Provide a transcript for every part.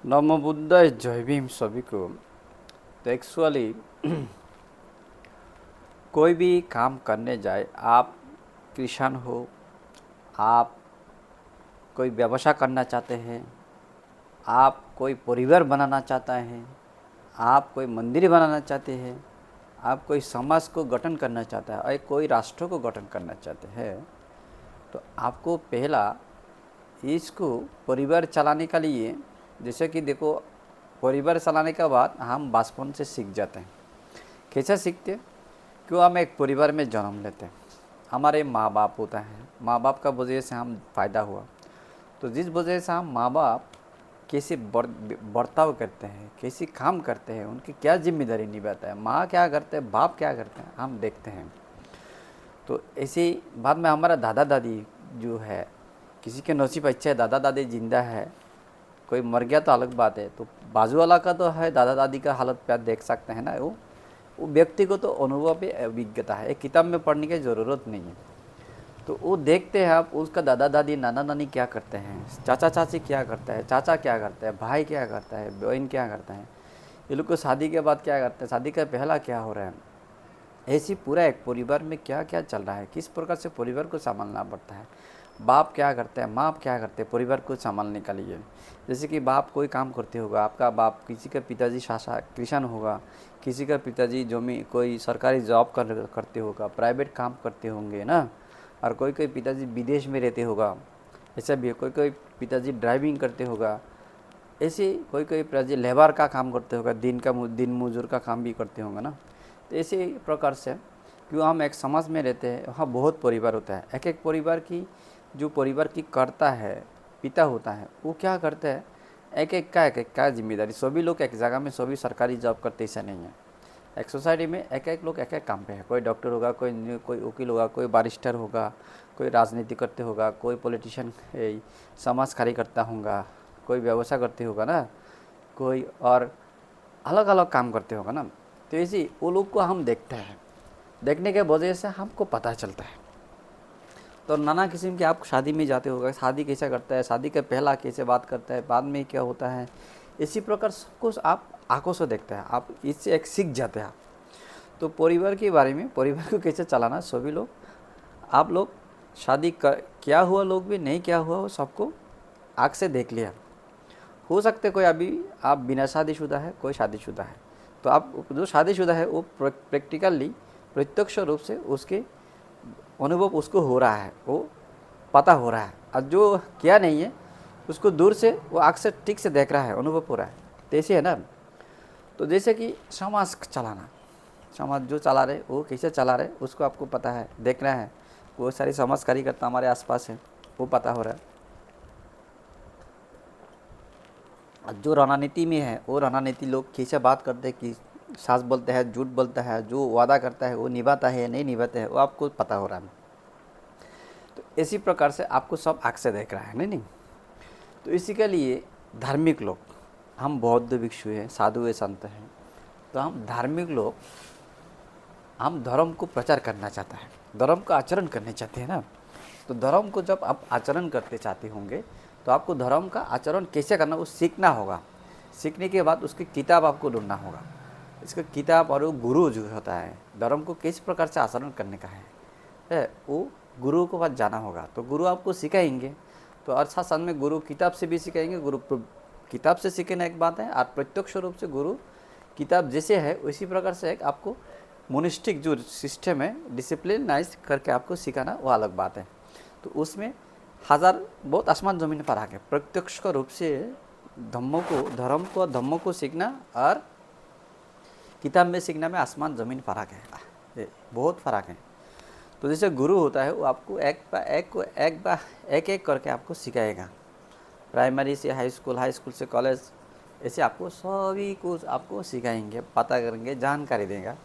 नमो बुद्धाय जय भीम सभी को। तो एक्चुअली कोई भी काम करने जाए, आप किसान हो, आप कोई व्यवसाय करना चाहते हैं, आप कोई परिवार बनाना चाहता है, आप कोई मंदिर बनाना चाहते हैं, आप कोई समाज को गठन करना चाहता है और कोई राष्ट्र को गठन करना चाहते हैं, तो आपको पहला इसको परिवार चलाने के लिए, जैसे कि देखो, परिवार चलाने के बाद हम बचपन से सीख जाते हैं। कैसे सीखते हैं? क्यों हम एक परिवार में जन्म लेते हैं, हमारे माँ बाप होता है, माँ बाप का वजह से हम फ़ायदा हुआ। तो जिस वजह से हम माँ बाप कैसे बर्ताव करते हैं, कैसे काम करते हैं, उनकी क्या जिम्मेदारी निभाता है, माँ क्या करते हैं, बाप क्या करते हैं, हम देखते हैं। तो ऐसे बाद में हमारा दादा दादी जो है, किसी के नसीब अच्छा है दादा दादी जिंदा है, कोई मर गया तो अलग बात है। तो बाजू वाला का तो है, दादा दादी का हालत प्यार देख सकते हैं ना। वो व्यक्ति को तो अनुभव पे अभिज्ञता है, एक किताब में पढ़ने की ज़रूरत नहीं है। तो वो देखते हैं आप, उसका दादा दादी नाना नानी क्या करते हैं, चाचा चाची क्या करता है, चाचा क्या करता है, भाई क्या करता है, बहन क्या करता है, ये लोग को शादी के बाद क्या करते हैं, शादी का पहला क्या हो रहा है, ऐसी पूरा एक परिवार में क्या क्या चल रहा है, किस प्रकार से परिवार को संभालना पड़ता है, बाप क्या करते हैं, माँ क्या करते हैं परिवार को संभालने के लिए। जैसे कि बाप कोई काम करते होगा, आपका बाप, किसी का पिताजी शासा किसान होगा, किसी का पिताजी जमी कोई सरकारी जॉब करते होगा, प्राइवेट काम करते होंगे ना, और कोई कोई पिताजी विदेश में रहते होगा, ऐसा भी है। कोई कोई पिताजी ड्राइविंग करते होगा, ऐसे कोई कोई पिताजी लेबर का काम करते होगा, दिन मजदूर का काम भी करते होंगे ना। तो ऐसे प्रकार से क्यों हम एक समाज में रहते हैं, वहाँ बहुत परिवार होता है। एक एक परिवार की जो परिवार की करता है, पिता होता है, वो क्या करता है, एक एक का जिम्मेदारी। सभी लोग एक जगह में सभी सरकारी जॉब करते ऐसा नहीं है। एक सोसाइटी में एक एक लोग एक एक काम पे है, कोई डॉक्टर होगा, कोई इंजीनियर, कोई वकील होगा, कोई बारिस्टर होगा, कोई राजनीति करते होगा, कोई पॉलिटिशियन समाज कार्य करता होगा, कोई व्यवसाय करते होगा ना, कोई और अलग अलग काम करते होगा ना। तो ऐसे वो लोग को हम देखते हैं, देखने के वजह से हमको पता चलता है। तो नाना किस्म के आप शादी में जाते होगा, शादी कैसा करता है, शादी का पहला कैसे बात करता है, बाद में क्या होता है, इसी प्रकार सब कुछ आप आंखों से देखते हैं, आप इससे एक सीख जाते हैं आप। तो परिवार के बारे में, परिवार को कैसे चलाना, सभी लोग, आप लोग शादी कर क्या हुआ, लोग भी नहीं क्या हुआ, वो सबको आँख से देख लिया। हो सकते कोई अभी आप बिना शादीशुदा है, कोई शादीशुदा है, तो आप जो शादीशुदा है वो प्रैक्टिकली प्रत्यक्ष रूप से उसके अनुभव उसको हो रहा है, वो पता हो रहा है। और जो क्या नहीं है उसको दूर से वो आँख से ठीक से देख रहा है, अनुभव हो रहा है। तो ऐसे है ना। तो जैसे कि समाज चलाना, समाज जो चला रहे वो कैसे चला रहे उसको आपको पता है, देख रहे हैं। वो सारी समाज कार्यकर्ता हमारे आसपास है, वो पता हो रहा है। और जो रणनीति में है, वो रणनीति लोग कैसे बात करते हैं, कि सास बोलता है, झूठ बोलता है, जो वादा करता है वो निभाता है या नहीं निभाता है, वो आपको पता हो रहा है। तो इसी प्रकार से आपको सब आँख से देख रहा है, नहीं। तो इसी के लिए धार्मिक लोग, हम बौद्ध भिक्षु हैं, साधु है, संत हैं, तो हम धार्मिक लोग, हम धर्म को प्रचार करना चाहता है, धर्म का आचरण करने चाहते हैं ना। तो धर्म को जब आप आचरण करते चाहते होंगे, तो आपको धर्म का आचरण कैसे करना वो सीखना होगा। सीखने के बाद उसकी किताब आपको ढूंढना होगा। इसका किताब और वो गुरु जो होता है, धर्म को किस प्रकार से आचरण करने का है वो गुरु को पास जाना होगा। तो गुरु आपको सिखाएंगे। तो और साथ साथ में गुरु किताब से भी सिखाएंगे। गुरु किताब से सीखना एक बात है, और प्रत्यक्ष रूप से गुरु किताब जैसे है उसी प्रकार से एक आपको मोनिस्टिक जो सिस्टम है, डिसिप्लिनाइज करके आपको सिखाना, वो अलग बात है। तो उसमें हजार बहुत आसमान ज़मीन पर आके प्रत्यक्ष रूप से धर्म को सीखना और किताब में सीखना में आसमान ज़मीन फ़र्क है, बहुत फ़र्क है। तो जैसे गुरु होता है वो आपको एक एक करके आपको सिखाएगा, प्राइमरी से हाई स्कूल से कॉलेज, ऐसे आपको सभी कुछ आपको सिखाएंगे, पता करेंगे, जानकारी देगा,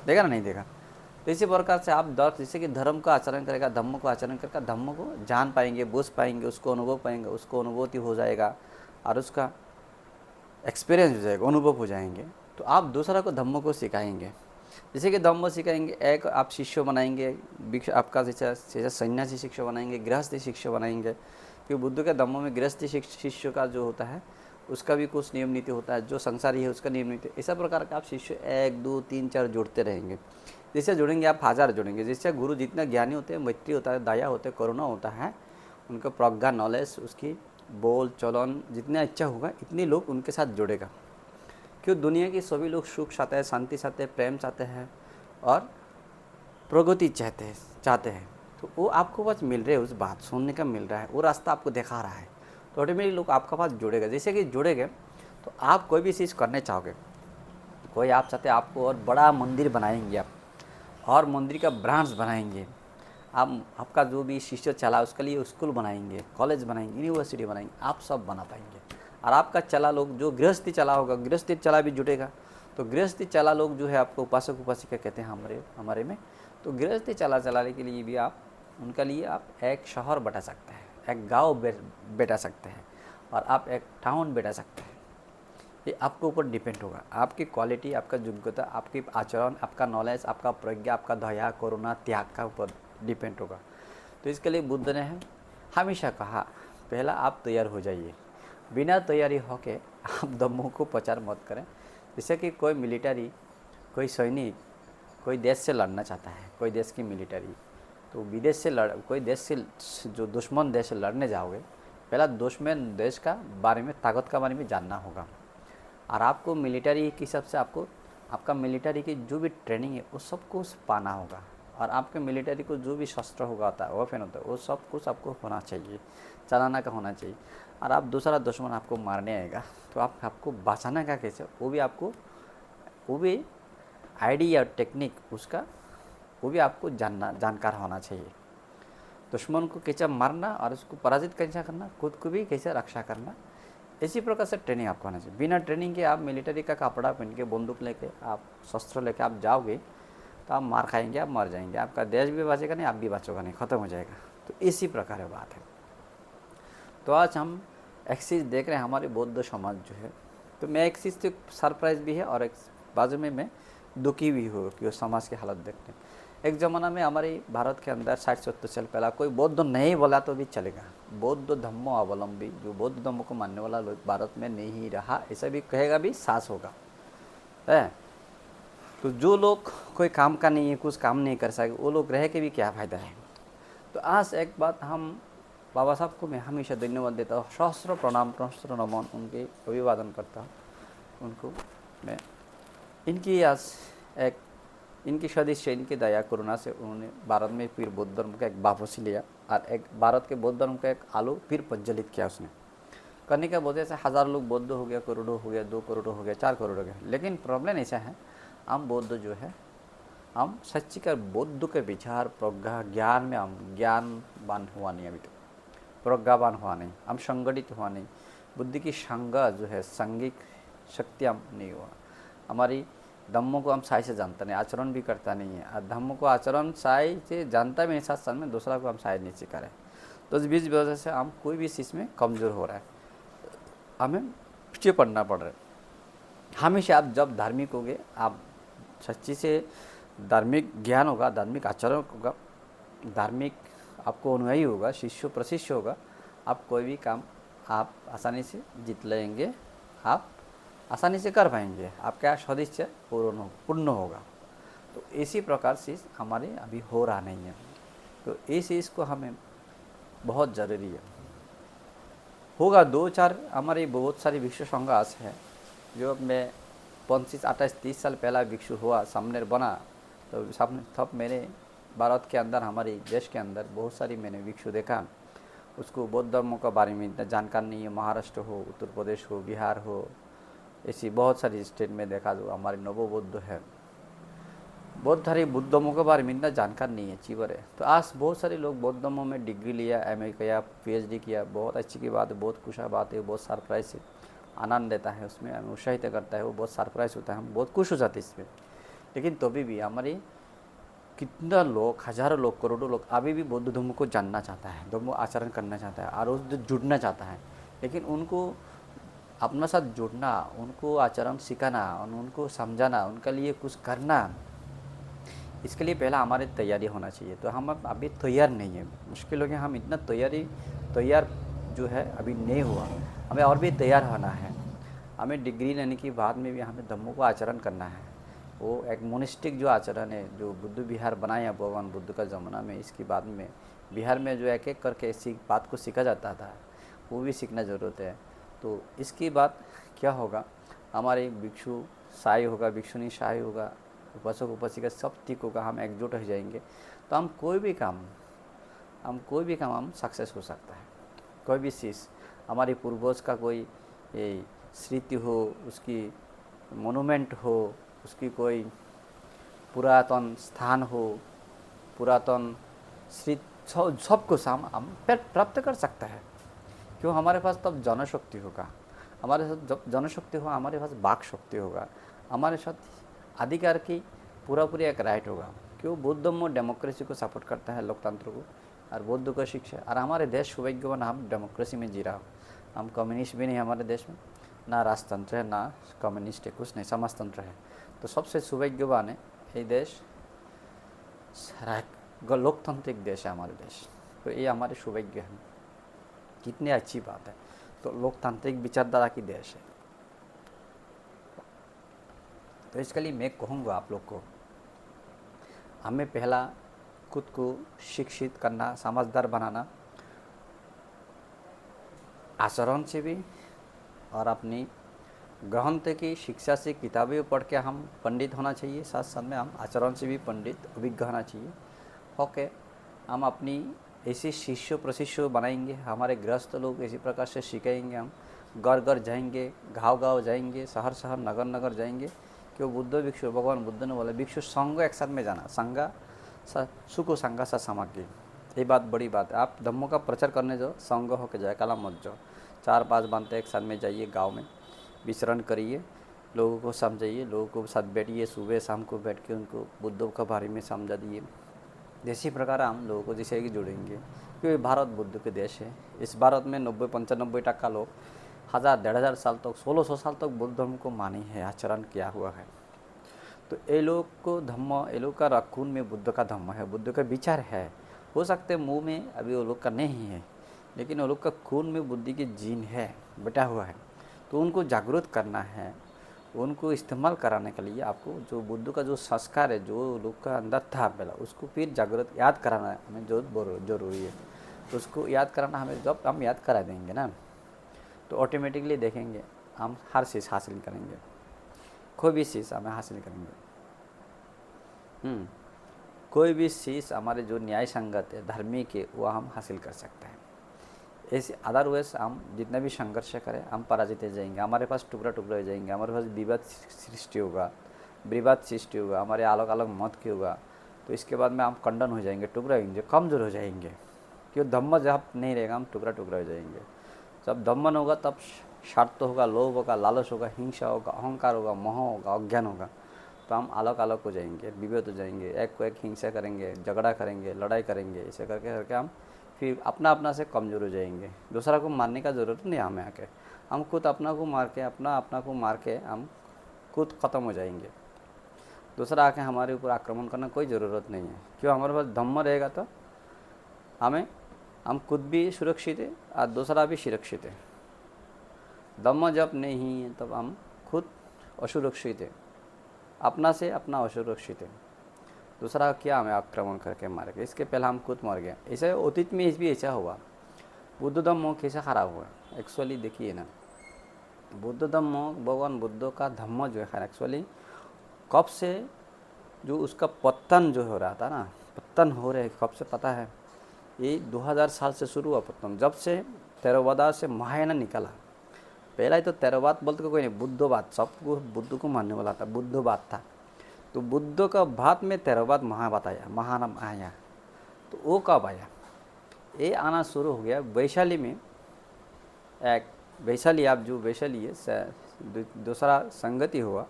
देगा ना, नहीं देगा। तो इसी प्रकार से आप जैसे कि धर्म का आचरण करेगा, धम्म को आचरण करके धम्म को जान पाएंगे, बुझ पाएंगे, उसको अनुभव पाएंगे, उसको अनुभूति हो जाएगा और उसका एक्सपीरियंस हो जाएगा, अनुभव हो जाएंगे। तो आप दूसरा को धम्म को सिखाएंगे। जैसे कि धम्म सिखाएंगे, एक आप शिष्य बनाएंगे, आपका जैसे सन्यासी शिष्य बनाएंगे, गृहस्थी शिष्य बनाएंगे। क्योंकि बुद्ध के धम्म में गृहस्थी शिष्य का जो होता है उसका भी कुछ नियम नीति होता है, जो संसारी है उसका नियम नीति। ऐसा प्रकार का आप शिष्य 1 2 3 4 जुड़ते रहेंगे। जैसे जुड़ेंगे आप 1000 जुड़ेंगे। जैसे गुरु जितना ज्ञानी होते हैं, मैत्री होता है, दया होते हैं, करुणा होता है, उनका प्रज्ञा नॉलेज, उसकी बोल चलन जितना अच्छा होगा, इतने लोग उनके साथ जुड़ेगा। क्यों? दुनिया के सभी लोग सुख चाहते हैं, शांति चाहते हैं, प्रेम चाहते हैं और प्रगति चाहते हैं। तो वो आपको बस मिल रहे हैं, उस बात सुनने का मिल रहा है, वो रास्ता आपको दिखा रहा है, तो ऑटोमेटिक लोग आपके पास जुड़ेगा। जैसे कि जुड़ेंगे तो आप कोई भी चीज़ करने चाहोगे, कोई आप चाहते हैं आपको और बड़ा मंदिर बनाएंगे आप, और मंदिर का ब्रांच बनाएंगे आप, आपका जो भी शिष्य चला उसके लिए स्कूल बनाएंगे, कॉलेज बनाएंगे, यूनिवर्सिटी बनाएंगे, आप सब बना पाएंगे। और आपका चला लोग जो गृहस्थी चला होगा, गृहस्थी चला भी जुटेगा। तो गृहस्थी चला लोग जो है आपको उपासक उपासिका कहते हैं हमारे में। तो गृहस्थी चलाने के लिए भी आप उनके लिए आप एक शहर बता सकते हैं, एक गांव बैठा सकते हैं, और आप एक टाउन बैठा सकते हैं। ये आपके ऊपर डिपेंड होगा, आपकी क्वालिटी, आपका योग्यता, आपकी आचरण, आपका नॉलेज, आपका प्रज्ञा, आपका दया करुणा त्याग का ऊपर डिपेंड होगा। तो इसके लिए बुद्ध ने हमेशा कहा, पहला आप तैयार हो जाइए। बिना तैयारी होके आप धम्मों को प्रचार मत करें। जैसे कि कोई मिलिट्री, कोई सैनिक कोई देश से लड़ना चाहता है, कोई देश की मिलिट्री, तो विदेश से कोई देश से, जो दुश्मन देश से लड़ने जाओगे, पहला दुश्मन देश का बारे में, ताकत का बारे में जानना होगा। और आपको मिलिट्री के हिसाब से आपको आपका मिलिट्री की जो भी ट्रेनिंग है वो सब कुछ पाना होगा, और आपके मिलिट्री को जो भी शस्त्र होता है, वेपन होता है, वो सब कुछ आपको होना चाहिए, चलाना का होना चाहिए। और आप दूसरा दुश्मन आपको मारने आएगा तो आपको बचाना का कैसे, वो भी आइडिया टेक्निक उसका, वो भी आपको जानकार होना चाहिए। दुश्मन को कैसे मारना और उसको पराजित कैसे करना, खुद को भी कैसे रक्षा करना, इसी प्रकार से ट्रेनिंग आपको होना चाहिए। बिना ट्रेनिंग के आप मिलिट्री का कपड़ा पहन के, बंदूक लेके, आप शस्त्र लेके आप जाओगे तो आप मार खाएंगे, आप मर जाएंगे, आपका देश भी बचेगा नहीं, आप भी बचोगे नहीं, ख़त्म हो जाएगा। तो इसी प्रकार है बात है। तो आज हम एक चीज़ देख रहे हैं, हमारे बौद्ध समाज जो है, तो मैं एक चीज़ से सरप्राइज भी है और एक बाजू में मैं दुखी भी हूँ कि उस समाज की हालत देखते हैं। एक ज़माना में हमारे भारत के अंदर 60-70 साल पहला कोई बौद्ध नहीं बोला तो भी चलेगा, बौद्ध धम्मो अवलंबी, जो बौद्ध धम्म को मानने वाला लोग भारत में नहीं रहा, ऐसा भी कहेगा भी सास होगा है। तो जो लोग कोई काम का नहीं है, कुछ काम नहीं कर सके, वो लोग रह के भी क्या फ़ायदा है। तो आज एक बात हम बाबा साहब को मैं हमेशा धन्यवाद देता हूँ, सहस्त्र प्रणाम, सहस्त्र नमन उनके अभिवादन करता हूँ उनको मैं। इनकी आज एक इनकी सदस्य, इनकी दया करुणा से उन्होंने भारत में फिर बौद्ध धर्म का एक वापसी लिया, और एक भारत के बौद्ध धर्म का एक आलो फिर प्रज्वलित किया उसने। करने की वजह से 1000 लोग बौद्ध हो गया, करोड़ों हो गया, 2 करोड़ हो गया, 4 करोड़ हो गया। लेकिन प्रॉब्लम ऐसा है, हम बौद्ध जो है, हम सच्ची का बौद्ध के विचार प्रज्ञा ज्ञान में हम ज्ञानवान हुआ नहीं, अभी तक प्रज्ञावान हुआ नहीं, हम संगठित हुआ नहीं, बुद्धि की संज्ञा जो है, सांगिक शक्ति हम नहीं हुआ। हमारी धम्मों को हम साई से जानता नहीं, आचरण भी करता नहीं है, और धम्मों को आचरण साई से जानता भी नहीं, साथ साथ में दूसरा को हम साई नहीं सिखा रहे। तो इस बीच वजह से हम कोई भी चीज़ में कमज़ोर हो रहा है, हमें पीछे पड़ना पड़ रहा है। हमेशा आप जब धार्मिक होगे, आप सच्ची से धार्मिक ज्ञान होगा, धार्मिक आचरण होगा, धार्मिक आपको अनुयायी होगा, शिष्य प्रशिष्य होगा, आप कोई भी काम आप आसानी से जीत लेंगे, आप आसानी से कर पाएंगे, आपका सदिच्छा पूर्ण होगा। तो इसी प्रकार से हमारे अभी हो रहा नहीं है। तो इस चीज़ को हमें बहुत ज़रूरी है, होगा 2-4 हमारी बहुत सारी भिक्षु संघ आज है, जो मैं 25, 28, 30 साल पहला भिक्षु हुआ, सामने बना, तो सामने तब मेरे भारत के अंदर, हमारे देश के अंदर बहुत सारी मैंने भिक्षु देखा, उसको बौद्ध धर्मों के बारे में इतना जानकार नहीं है। महाराष्ट्र हो, उत्तर प्रदेश हो, बिहार हो, ऐसी बहुत सारी स्टेट में देखा जो हमारे नवो बौद्ध है, बहुत सारे बुद्ध धर्मों के बारे में इतना जानकार नहीं है, चीवर है। तो आज बहुत सारे लोग बौद्ध धर्मों में डिग्री लिया, MA किया, PhD किया, बहुत अच्छी की बात है, बहुत खुश बात है, बहुत सरप्राइज है, आनंद देता है, उसमें हमें उत्साहित करता है, वो बहुत सरप्राइज होता है, हम बहुत खुश हो जाते हैं इसमें। लेकिन तभी भी हमारे कितना लोग, हज़ारों लोग, करोड़ों लोग अभी भी बौद्ध धर्म को जानना चाहता है, धर्म आचरण करना चाहता है, और उससे जुड़ना चाहता है। लेकिन उनको अपना साथ जुड़ना, उनको आचरण सिखाना, उनको समझाना, उनके लिए कुछ करना, इसके लिए पहला हमारे तैयारी होना चाहिए। तो हम अभी तैयार नहीं है, मुश्किल हो गया, हम इतना तैयार जो है अभी नहीं हुआ, हमें और भी तैयार होना है। हमें डिग्री लेने के बाद में भी हमें धम्मों को आचरण करना है। वो एक मोनिस्टिक जो आचरण है, जो बुद्ध विहार बनाया भगवान बुद्ध का ज़माना में, इसके बाद में बिहार में जो एक एक करके इसी बात को सीखा जाता था, वो भी सीखना ज़रूरत है। तो इसकी बात क्या होगा, हमारे भिक्षु साई होगा, भिक्षुनी साई होगा, उपासक उपासिका सब ठीक होगा, हम एकजुट हो जाएंगे तो हम कोई भी काम हम सक्सेस हो सकता है। कोई भी चीज़, हमारे पूर्वज का कोई स्मृति हो, उसकी मोनूमेंट हो, उसकी कोई पुरातन स्थान हो, पुरातन स्मृति, सब कुछ हम प्राप्त कर सकता है। क्यों, हमारे पास तब जनशक्ति होगा, हमारे साथ जब जनशक्ति होगा हमारे पास वाक शक्ति होगा, हमारे साथ अधिकार की पूरी एक राइट होगा। क्यों, बौद्ध धर्म डेमोक्रेसी को सपोर्ट करता है, लोकतंत्र को, और बौद्ध को शिक्षा। और हमारे देश सौभाग्यवान, हम डेमोक्रेसी में जी रहा हो, हम कम्युनिस्ट भी नहीं, हमारे देश में ना राजतंत्र है ना कम्युनिस्ट है, कुछ नहीं, समाजतंत्र है। तो सबसे सौभाग्यवान है ये देश, लोकतांत्रिक देश है हमारे देश। तो ये हमारे सौभाग्य है, कितनी अच्छी बात है। तो लोकतांत्रिक विचारधारा की देश है। तो इसके लिए मैं कहूँगा आप लोग को, हमें पहला खुद को शिक्षित करना, समझदार बनाना, आचरण से भी और अपनी ग्रंथ की शिक्षा से, किताबें पढ़ के हम पंडित होना चाहिए, साथ साथ में हम आचरण से भी पंडित अभिज्ञ होना चाहिए। ओके, हम अपनी ऐसे शिष्य प्रशिष्य बनाएंगे, हमारे गृहस्थ लोग इसी प्रकार से सिखाएंगे, हम घर घर जाएंगे, गाँव गाँव जाएंगे, शहर शहर नगर नगर जाएंगे। क्यों, बुद्ध भिक्षु, भगवान बुद्ध ने बोला भिक्षु संघ एक साथ में जाना, संघा सुखो संघा सा सामग्री। ये बात बड़ी बात है। आप धम्मों का प्रचार करने जाओ, संघ होकर जाए, काला मत जाओ, 4-5 बांधते एक साथ में जाइए, गाँव में विचरण करिए, लोगों को समझाइए, लोगों को साथ बैठिए, सुबह शाम को बैठ के उनको बुद्ध के बारे में समझा दिए। इसी प्रकार हम लोगों को जैसे कि जोड़ेंगे, क्योंकि भारत बुद्ध के देश है। इस भारत में 90-95% लोग 1000-1500 साल तक, 1600 साल तक बुद्ध धर्म को माने हैं, आचरण किया हुआ है। तो ये लोग को धम्म, ये लोग का खून में बुद्ध का धम्म है, बुद्ध का विचार है। हो सकते हैं मुँह में अभी वो लोग का नहीं है, लेकिन वो लोग का खून में बुद्धि की जीन है, बटा हुआ है। तो उनको जागरूक करना है, उनको इस्तेमाल कराने के लिए आपको जो बुद्ध का जो संस्कार है, जो लोग का अंदर था पहला, उसको फिर जागरूक याद कराना है हमें, जो जरूरी है। तो उसको याद कराना हमें, जब हम याद करा देंगे ना, तो ऑटोमेटिकली देखेंगे हम हर चीज़ हासिल करेंगे, कोई भी चीज़ हमें हासिल करेंगे। कोई भी चीज़ हमारे जो न्याय संगत है, धार्मिक है, वो हम हासिल कर सकते हैं। ऐसे अदरवाइज हम जितना भी संघर्ष करें, हम पराजित हो जाएंगे, हमारे पास टुकड़ा टुकड़ा हो जाएंगे, हमारे पास विवाद सृष्टि होगा, हमारे अलग अलग मत की होगा। तो इसके बाद में हम खंडन हो जाएंगे, टुकड़ा होंगे, कमज़ोर हो जाएंगे। क्यों, धम्म जब नहीं रहेगा हम टुकड़ा टुकड़ा हो जाएंगे। जब धम्मन होगा तब स्वार्थ होगा, लोभ होगा, लालच होगा, हिंसा होगा, अहंकार होगा, मोह होगा, अज्ञान होगा। तो हम अलग अलग हो जाएंगे, विभेद हो जाएंगे, एक को एक हिंसा करेंगे, झगड़ा करेंगे, लड़ाई करेंगे। ऐसे करके करके हम फिर अपना अपना से कमज़ोर हो जाएंगे। दूसरा को मारने का ज़रूरत नहीं हमें आके, हम खुद अपना को मार के, अपना को मार के हम खुद ख़त्म हो जाएंगे। दूसरा आके हमारे ऊपर आक्रमण करना कोई ज़रूरत नहीं है। क्यों, हमारे पास धम्म रहेगा तो हम खुद भी सुरक्षित है और दूसरा भी सुरक्षित है। धम्म जब नहीं है तब हम खुद असुरक्षित है, अपना से अपना असुरक्षित है। दूसरा क्या हमें आक्रमण करके मारेगा, इसके पहले हम खुद मर गए। ऐसे अतीत में भी ऐसा हुआ। बुद्ध धम्म कैसा खराब हुआ एक्चुअली, देखिए ना, बुद्ध धम्म, भगवान बुद्ध का धम्म जो है एक्चुअली कब से जो उसका पतन जो हो रहा था ना, पतन हो रहे कब से पता है? ये 2000 साल से शुरू हुआ पतन, जब से थेरवाद से महायान निकला। पहला ही तो थेरवाद बोलते कोई नहीं, बुद्धवाद, सबको बुद्ध को मानने वाला था, बुद्धवाद था। तो बुद्ध का बाद में थेरवाद महावाद आया, महानाम आया। तो वो कब आया? ये आना शुरू हो गया वैशाली में। एक वैशाली, आप जो वैशाली है, दूसरा संगति हुआ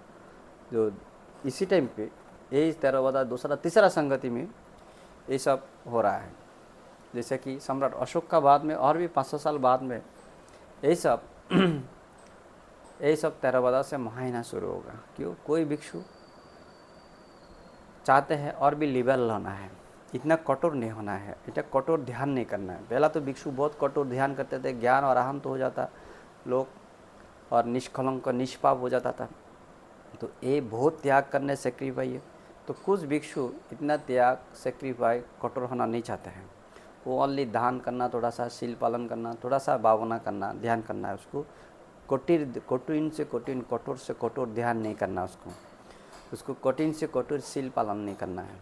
जो इसी टाइम पे, ये थेरवाद दूसरा तीसरा संगति में ये सब हो रहा है। जैसे कि सम्राट अशोक का बाद में और भी 500 साल बाद में यही सब थेरवाद से महायान शुरू होगा। क्यों? कोई भिक्षु चाहते हैं और भी लिबरल होना है, इतना कठोर नहीं होना है, इतना कठोर ध्यान नहीं करना है। पहला तो भिक्षु बहुत कठोर ध्यान करते थे, ज्ञान और अहम तो हो जाता, लोग और निष्कलंक निष्पाप हो जाता था। तो ये बहुत त्याग करने सेक्रीफाई है। तो कुछ भिक्षु इतना त्याग सेक्रीफाई कठोर होना नहीं चाहते हैं। वो ओनली दान करना, थोड़ा सा शील पालन करना, थोड़ा सा भावना करना, ध्यान करना है उसको। कठिन से कठिन, कठोर से कठोर ध्यान नहीं करना उसको कठिन से कठोर शील पालन नहीं करना है।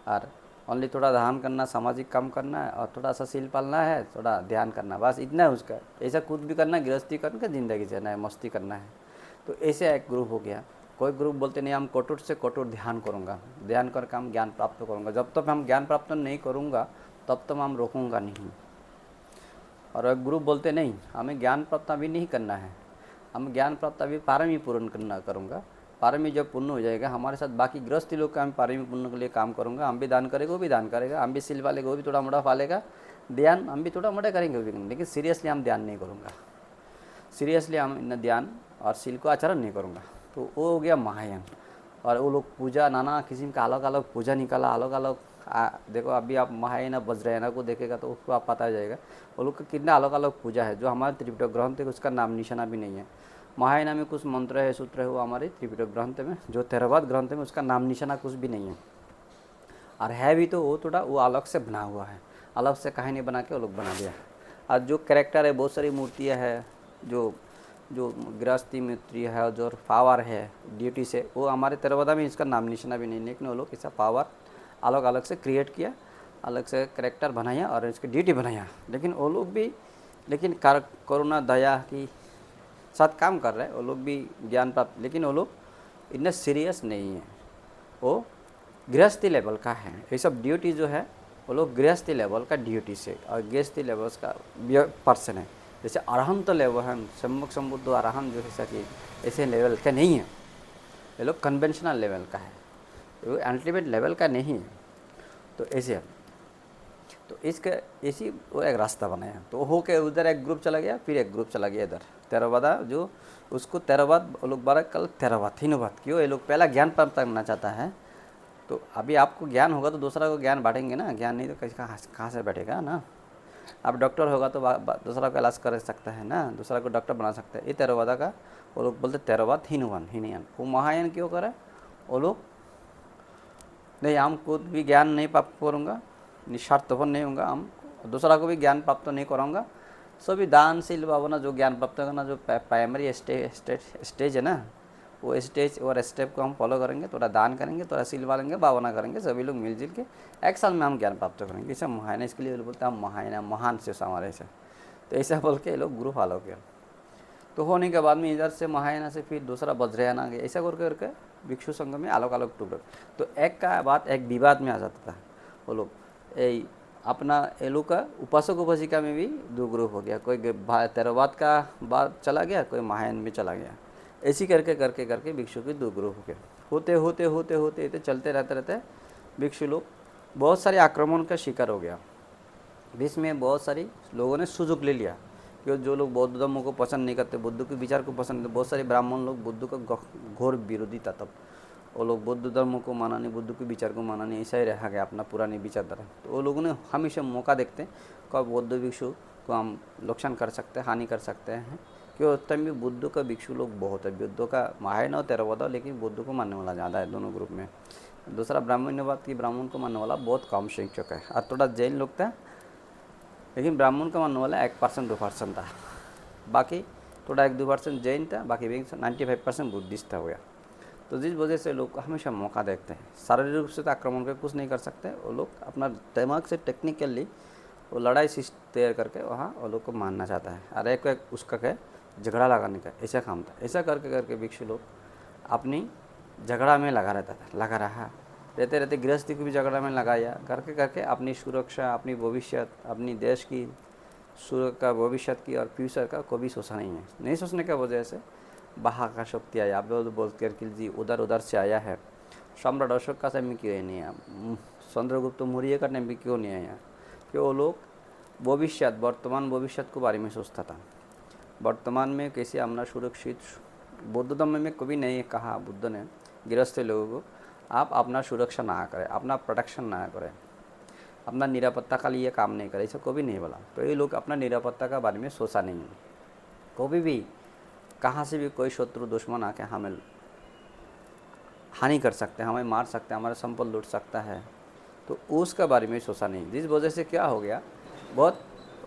और ओनली थोड़ा ध्यान करना, सामाजिक काम करना है, और थोड़ा सा शील पालना है, थोड़ा ध्यान करना, बस इतना है उसका। ऐसा कुछ भी करना है, गृहस्थी करके ज़िंदगी जीना है, मस्ती करना है। तो ऐसे एक ग्रुप हो गया। कोई ग्रुप बोलते नहीं हम कठोर से कठोर ध्यान करूँगा, ध्यान करके हम ज्ञान प्राप्त करूँगा। जब तक हम ज्ञान प्राप्त नहीं करूँगा तब तक हम रोकूँगा नहीं। और एक ग्रुप बोलते नहीं हमें ज्ञान प्राप्त अभी नहीं करना है, हम ज्ञान प्राप्त अभी पारमी पूर्ण करना करूँगा। पारमी जब पूर्ण हो जाएगा हमारे साथ बाकी गृहस्थी लोग का हम पारमी पूर्ण के लिए काम करूँगा। हम भी दान करेगा, वो भी दान करेगा, हम भी सिल वालेगा, वो भी थोड़ा मोड़ा फालेगा, ध्यान हम भी थोड़ा मोड़ा करेंगे, वो भी करेंगे, लेकिन सीरियसली हम ध्यान नहीं करूँगा। सीरियसली हम इन ध्यान और शील को आचरण नहीं करूँगा। तो वो हो गया महायान। और वो लोग पूजा नाना किस्म का अलग अलग पूजा निकाला, अलग अलग देखो अभी आप महायान वज्रयाना को देखेगा तो उसको आप पता जाएगा वो लोग का कितना अलग अलग पूजा है। जो हमारे त्रिपिटक ग्रंथ है उसका नाम निशाना भी नहीं है। महायाना में कुछ मंत्र है, सूत्र है, वो हमारे त्रिपिटक ग्रंथ में, जो थेरवाद ग्रंथ में उसका नाम निशाना कुछ भी नहीं है। और है भी तो वो थोड़ा वो अलग से बना हुआ है, अलग से कहानी बना के वो लोग बना दिया। और जो कैरेक्टर है, बहुत सारी मूर्तियाँ है, जो जो गृहस्थी मूर्ति है, जो पावर है ड्यूटी से, वो हमारे तेरवादा में इसका नाम निशाना भी नहीं। लेकिन वो लोग ऐसा पावर अलग अलग से क्रिएट किया, अलग से कैरेक्टर बनाया और इसकी ड्यूटी बनाया। लेकिन वो लोग भी लेकिन करुणा दया की साथ काम कर रहे हैं, वो लोग भी ज्ञान प्राप्त, लेकिन वो लोग इतने सीरियस नहीं है। वो गृहस्थी लेवल का है। ये सब ड्यूटी जो है वो लोग गृहस्थी लेवल का ड्यूटी से और गृहस्थी लेवल का पर्सन है। जैसे अरहंत लेवल है, सम्मुख संबुद्ध अरहंत जो है कि ऐसे लेवल का नहीं है। ये लोग कन्वेंशनल लेवल का है, वो अल्टीमेट लेवल का नहीं है। तो ऐसे तो इसका ऐसी वो एक रास्ता बनाया। तो हो के उधर एक ग्रुप चला गया, फिर एक ग्रुप चला गया इधर तेरवादा, जो उसको तेरवाद वो लोग बारह कल तेरवाद हिनवाद। क्यों? ये लोग पहला ज्ञान प्राप्त करना चाहता है। तो अभी आपको ज्ञान होगा तो दूसरा को ज्ञान बांटेंगे ना, ज्ञान नहीं तो कैसे कहाँ से बैठेगा ना। आप डॉक्टर होगा तो दूसरा का इलाज कर सकता है ना, दूसरा को डॉक्टर बना सकता है। ये तेरवादा का वो लोग बोलते तेरवाद हिनयान। वो महायान क्यों करे? वो लोग नहीं हम खुद भी ज्ञान नहीं प्राप्त करूँगा, निस्वार्थपन नहीं होगा, हम दूसरा को भी ज्ञान प्राप्त नहीं कराऊँगा। सभी दानशील भावना जो ज्ञान प्राप्त करना जो प्राइमरी स्टेज है ना, वो स्टेज और स्टेप को हम फॉलो करेंगे। थोड़ा दान करेंगे, थोड़ा शील वालेंगे, भावना करेंगे, सभी लोग मिलजुल के एक साल में हम ज्ञान प्राप्त करेंगे। ऐसा महायाना, इसके लिए बोलते हैं हम महायाना, महान से हमारे से। तो ऐसा बोल के लोग गुरु फॉलो किया। तो होने के बाद में इधर से महायाना से फिर दूसरा वज्रयान आ गया। ऐसा करके भिक्षु संघ में अलग अलग टुकड़े। तो एक का बात एक विवाद में आ जाता था। वो लोग अपना एलू का उपासक उपासिका में भी दो ग्रुप हो गया। कोई तेरवाद का बात चला गया, कोई महायान में चला गया। ऐसी करके भिक्षु के दो ग्रुप हो गए। होते चलते रहते भिक्षु लोग बहुत सारे आक्रमण का शिकार हो गया। बीच में बहुत सारी लोगों ने सुजुग ले लिया कि जो लोग बौद्ध धर्म को पसंद नहीं करते, बुद्ध के विचार को पसंद नहीं, बहुत सारे ब्राह्मण लोग बुद्ध का घोर विरोधी था। तब वो लोग बौद्ध धर्म को माना नहीं, बुद्ध के विचार को माना नहीं, ऐसा ही रहा गया अपना पुरानी विचारधारा। तो वो लोगों ने हमेशा मौका देखते कब बौद्ध भिक्षु को हम नुकसान कर सकते हैं, हानि कर सकते हैं। क्यों? तब भी बुद्ध का भिक्षु लोग बहुत है, बुद्ध का महायान और तेरवादा, लेकिन बुद्ध को मानने वाला ज़्यादा है दोनों ग्रुप में। दूसरा ब्राह्मण्यवाद की ब्राह्मण को मानने वाला बहुत कम संख्यक है। और थोड़ा जैन लोग था, लेकिन ब्राह्मण का मानने वाला 1% 2% था। बाकी थोड़ा 1-2% जैन था, बाकी 95% बुद्धिस्ट था हो गया। तो जिस वजह से लोग हमेशा मौका देखते हैं। शारीरिक रूप से तो आक्रमण कर कुछ नहीं कर सकते, वो लोग अपना दिमाग से टेक्निकली वो लड़ाई तैयार करके वहाँ वो लोग को मारना चाहता है। और एक उसका क्या झगड़ा लगाने का ऐसा काम था। ऐसा करके भिक्षु लोग अपनी झगड़ा में लगा रहा रहते गृहस्थी को भी झगड़ा में लगाया करके अपनी सुरक्षा, अपनी भविष्य, अपनी देश की सुरक्षा, भविष्य की और फ्यूचर का कोई भी सोचा नहीं सोचने की वजह से बाहर का शक्ति आया। आप बोल कर जी उधर से आया है। सम्राट अशोक का समय क्यों नहीं आया, चंद्रगुप्त मौर्य का टाइम भी क्यों नहीं आया? क्यों? वो लोग भविष्य, वर्तमान भविष्य के बारे में सोचता था। वर्तमान में कैसे अपना सुरक्षित, बौद्ध धर्म में कभी नहीं कहा बुद्ध ने गृहस्थ लोगों को आप अपना सुरक्षा ना करें, अपना प्रोटेक्शन ना करें, अपना निरापत्ता का लिए काम नहीं करें, ऐसा कभी नहीं बोला। तो ये लोग अपना निरापत्ता का बारे में सोचा नहीं है। कभी भी कहाँ से भी कोई शत्रु दुश्मन आके हमें हानि कर सकते हैं, हमें मार सकते हैं, हमारा संपत्ति लूट सकता है। तो उसका बारे में सोचा नहीं, जिस वजह से क्या हो गया, बहुत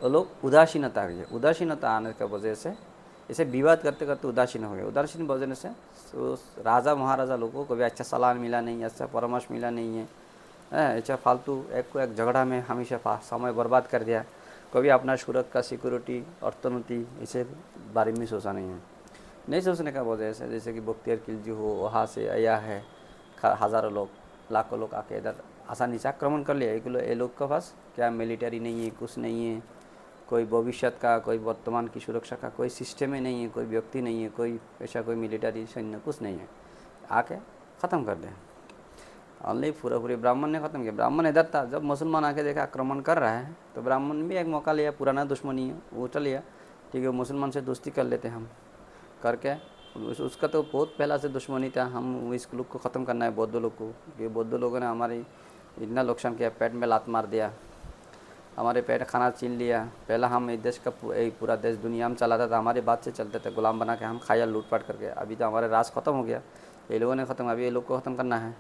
लोग उदासीनता आ गई। उदासीनता आने की वजह से इसे विवाद करते करते उदासीन हो गए। उदासीन वजह से उस राजा महाराजा लोगों को भी अच्छा सलाह मिला नहीं, अच्छा परामर्श मिला नहीं है, अच्छा फालतू एक को एक झगड़ा में हमेशा समय बर्बाद कर दिया। कभी अपना सुरक्षा, सिक्योरिटी, अर्थनीति इसे बारे में सोचा नहीं सोचने का वजह से, जैसे कि बख्तियार खिलजी हो, वहाँ से आया है, हज़ारों लोग, लाखों लोग आके इधर आसानी से आक्रमण कर लिया। ये लोग के पास क्या मिलिट्री नहीं है, कुछ नहीं है, कोई भविष्य का, कोई वर्तमान की सुरक्षा का कोई सिस्टम ही नहीं है, कोई व्यक्ति नहीं है, कोई ऐसा कोई मिलिट्री सैन्य कुछ नहीं है, आके ख़त्म कर दिया। ऑनली पूरे ब्राह्मण ने ख़त्म किया। ब्राह्मण इधर था, जब मुसलमान आके देखा आक्रमण कर रहा है तो ब्राह्मण भी एक मौका लिया, पुराना दुश्मनी है वो उठा लिया, ठीक है मुसलमान से दोस्ती कर लेते हम करके। उसका तो बहुत पहला से दुश्मनी था, हम इस लोग को ख़त्म करना है, बौद्ध लोग को। ये बौद्ध लोगों ने हमारी इतना नुकसान किया, पेट में लात मार दिया, हमारे पेट खाना छीन लिया। पहला हम इस देश का पूरा देश दुनिया में चलाता था, हमारे बात से चलते थे, गुलाम बना के हम खाया लूटपाट करके। अभी तो हमारे राज ख़त्म हो गया, ये लोगों ने ख़त्म, अभी ये लोग को ख़त्म करना है।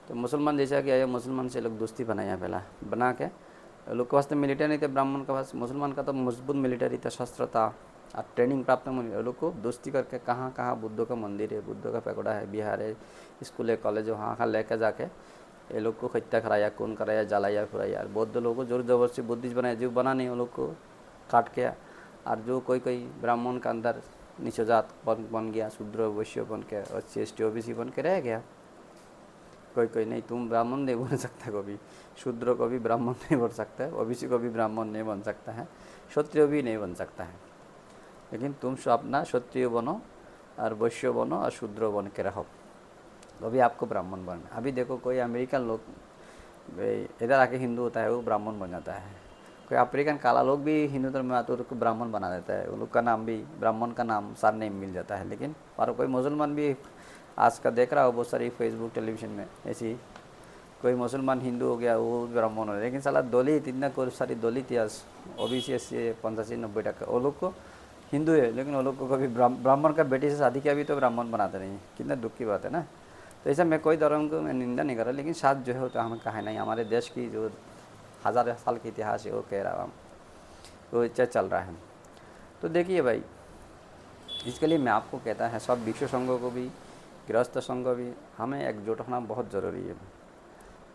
तो मुसलमान जैसा कि आया, मुसलमान से लोग दोस्ती बनाया, पहला बना के। लोग के पास तो मिलिट्री नहीं थे, ब्राह्मण के पास, मुसलमान का तो मजबूत मिलिट्री था, शस्त्र था और ट्रेनिंग प्राप्त लोग को दोस्ती करके कहाँ कहाँ बुद्धों का मंदिर है, बुद्धों का पैगोड़ा है, बिहार है, स्कूल है, कॉलेज है, वहाँ लेके जाके ये लोग को हत्या कराया, खून कराया, जलाया फिराया। बौद्ध लोगों को जोर जबरदस्ती बुद्धिस्ट बनाया, जो बना नहीं वो लोग को काट के। और जो कोई ब्राह्मण का अंदर नीचे जात बन गया, शूद्र वैश्य बन के, और ST OBC बन के रह गया। कोई नहीं, तुम ब्राह्मण नहीं बन सकता, कभी शूद्र को भी ब्राह्मण नहीं बन सकता है, OBC को भी ब्राह्मण नहीं बन सकता है, क्षत्रिय भी नहीं बन सकता है। लेकिन तुम अपना क्षत्रिय बनो और वैश्य बनो और शूद्र बन के रहो, अभी आपको ब्राह्मण बनना। अभी देखो कोई अमेरिकन लोग इधर आके हिंदू होता है, वो ब्राह्मण बन जाता है। कोई अफ्रीकन काला लोग भी हिंदू धर्म में आते हैं, उसको ब्राह्मण बना देता है, उन लोग का नाम भी ब्राह्मण का नाम सार नेम मिल जाता है। लेकिन और कोई मुसलमान भी आज का देख रहा हो बहुत सारी फेसबुक टेलीविज़न में, ऐसी कोई मुसलमान हिंदू हो गया वो ब्राह्मण हो, लेकिन साला दलित, इतना कोई सारी दलित या OBC SC 85-90% वो लोग को हिंदू है, लेकिन वो लोग को कभी ब्राह्मण का बेटी से शादी किया भी तो ब्राह्मण बनाते नहीं। कितना दुख की बात है ना। तो ऐसा मैं कोई धर्म को मैं निंदा नहीं कर रहा, लेकिन साथ जो है तो हमें कहा नहीं, हमारे देश की जो 1000 साल की इतिहास है वो कह रहा हूँ, वो चल रहा है। तो देखिए भाई, इसके लिए मैं आपको कहता है सब विश्व संघों को भी, गृहस्थ संघ भी, हमें एकजुट होना बहुत ज़रूरी है।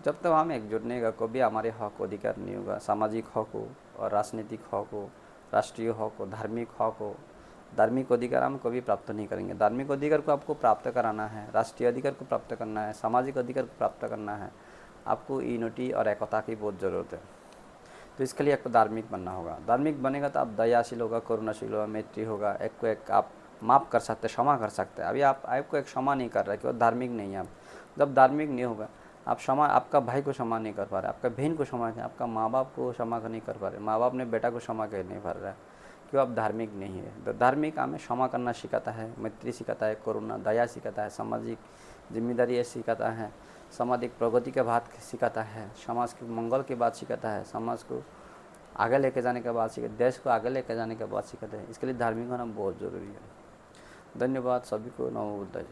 जब तक हम एकजुट नहीं होगा, कभी हमारे हक अधिकार नहीं होगा, सामाजिक हक हो और राजनीतिक हक हो, राष्ट्रीय हक हो, धार्मिक हक हो, धार्मिक अधिकार हम कभी प्राप्त नहीं करेंगे। धार्मिक अधिकार को आपको प्राप्त कराना है, राष्ट्रीय अधिकार को प्राप्त करना है, सामाजिक अधिकार को प्राप्त करना है, आपको यूनिटी और एकता की बहुत ज़रूरत है। तो इसके लिए आपको धार्मिक बनना होगा। धार्मिक बनेगा तो आप दयाशील होगा, करुणाशील होगा, मैत्री होगा, एक को एक आप माफ़ कर सकते, क्षमा कर सकते हैं। अभी आपको एक क्षमा नहीं कर रहा है कि वो धार्मिक नहीं है। आप जब धार्मिक नहीं होगा, आप क्षमा, आपका भाई को क्षमा नहीं कर पा रहे, आपका बहन को क्षमा नहीं, आपका माँ बाप को क्षमा नहीं कर पा रहे, माँ बाप ने बेटा को क्षमा कर नहीं पा रहा है, क्यों? आप धार्मिक नहीं है। तो धार्मिक हमें क्षमा करना सिखाता है, मैत्री सिखाता है, करुणा, दया सिखाता है, सामाजिक जिम्मेदारी सिखाता है, सामाजिक प्रगति के बात सिखाता है, समाज के मंगल की बात सिखाता है, समाज को आगे लेके जाने के बाद सिखाता है, देश को आगे लेके जाने के बाद सिखाता है। इसके लिए धार्मिक होना बहुत ज़रूरी है। धन्यवाद सभी को। नमो बुद्धाय।